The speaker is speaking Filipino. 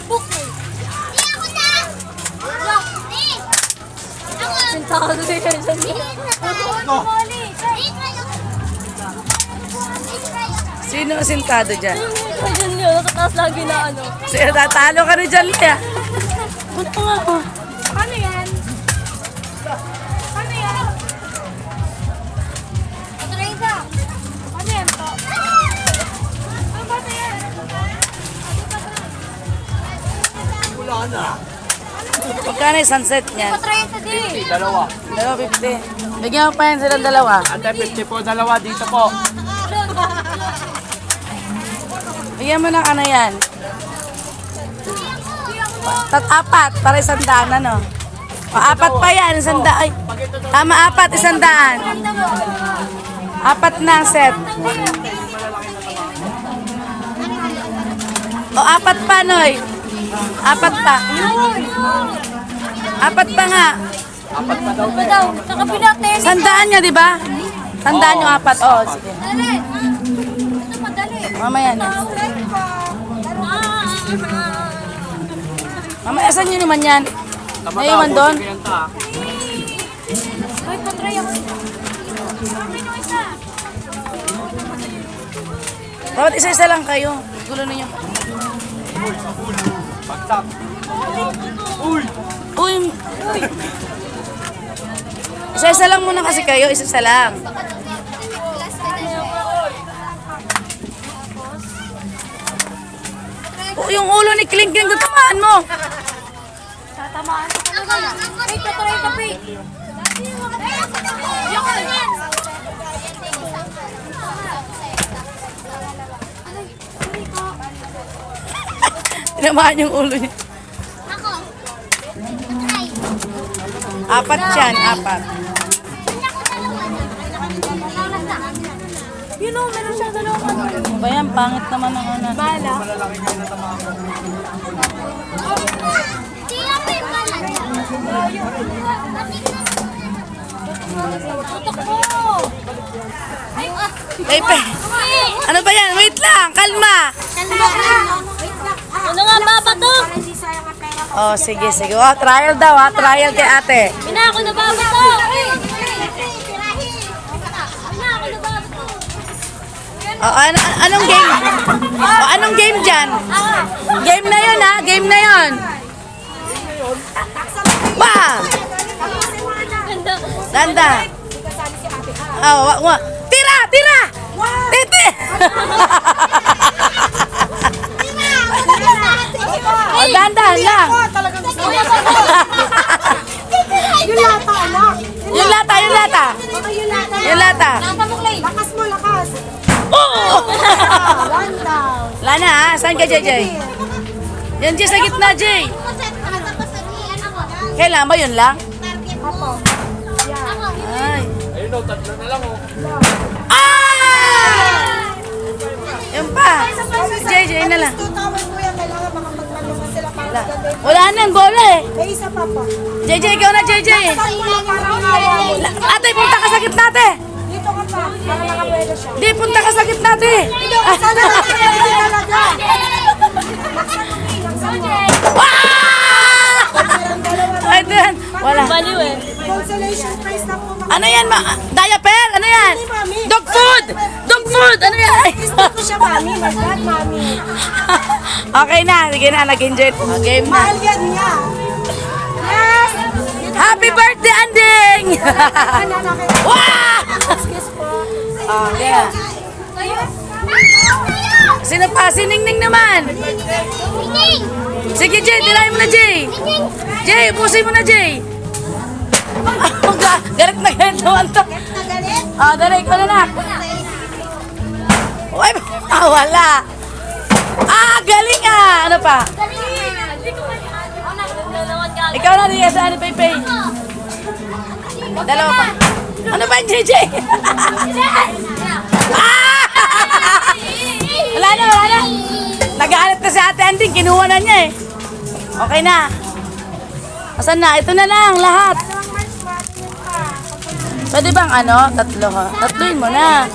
book eh. Di ako na! Sintado na yun dyan niya. Sino ang sintado dyan? Dyan niya, nakataas lagi na ano. Sino tatalo ka rin dyan, Lia? Punta nga ako. Ano yan? Ano yan? Patresa! Ano yan to? Ano ba na yan? Magkano yung sunset niyan? Patresa din! Dalawa. 250. Bigyan mo pa yan silang dalawa. Ate, 50 po, dalawa dito po. Bigyan mo ng ano yan. Apat, para 100, ano? O, apat pa yan, 100. Ay, tama, apat, 100. Apat na ang set. O, apat pa, Noy. Apat pa. Apat pa nga. Apat pa daw. Ano daw? Nakapinates! 100 nyo, di ba? 100 yung apat. O, sige. Dali! Ito madali! Mamaya na. Mamaya, saan nyo naman yan? Naiwan doon? Ay, patray ako. Sino isa? Dapat isa-isa lang kayo. Gulo ninyo. Bagsak. Uy! Uy! Isa-isa lang muna kasi kayo. Isa-isa lang. Yung ulo ni Kling Kling, tamaan mo. Tatamaan ko talaga. Ay, tatry ka, Pay. Yung ka yan. Tinamaan yung ulo niya. Ako. Apat yan, apat. You know, meron siyang dalawang ano. Ano ba yan? Pangit naman ang ano. Bala. Tutok mo! Ay, ano ba yan? Wait lang, kalma. Ano nga babatok? Oh, sige, sige. Oh, trial daw ha. Trial kay ate. Ina, ako na babatok! Ina, ako na babatok! Oh, anong game? Oh, anong game dyan? Game na yun ha. Game na yun. Wow! Danda. Oh, tira! Tira! Titi! Oh, dandan lang. Yung lata, anak! Yung lata, yung lata. Yung lata. Lakas mo, lakas! Oh! One down! Lana ha? Saan ka, JJ? Yan, Jay, sa gitna, Jay. Kailan ba yun lang? Ako. Ay. Ayun o, tatlo na lang o. Ah! Yun pa. JJ na lang. Tutawin mo yan, kailangan makapaglaro na sila para maganda yung... Wala na yung bola eh. May isa pa po. JJ, ikaw na, JJ. Saan mo lang para unawa mo? Ate, punta ka sa gitna, ate. Dito ka pa, para nakapwede siya. Di, punta ka sa gitna, ate. Sana nakapwede talaga. Ay, din. Wala. Baliw eh. Consolation prize na po. Ano yan, diaper? Ano yan? Dog food! Dog food! Ano yan? Gusto ko siya, mami. My God, mami. Okay na, sige na, nag-enjoy. Game na. Mahal yan niya. Yes! Happy birthday, Anding! Wow! Excuse po. Oh, yeah. Sino pa? Si Ningning naman. Sige, Jay, tirahin mo na, Jay. Jay, ubusin mo na, Jay. Galit na galit naman to. Ah, dali, ikaw na na. Uy, wala. Ah, galing ah. Ano pa? Ikaw na, Ria, saan ni Pepe? Dalawa pa. Ano ba yung JJ? Ah! Wala na, wala na. Nag-aalat na si Ate Anding, kinuha na niya eh. Okay na. Asan na? Ito na lang, lahat. Pwede bang ano? Tatlo ha? Tatluin mo na.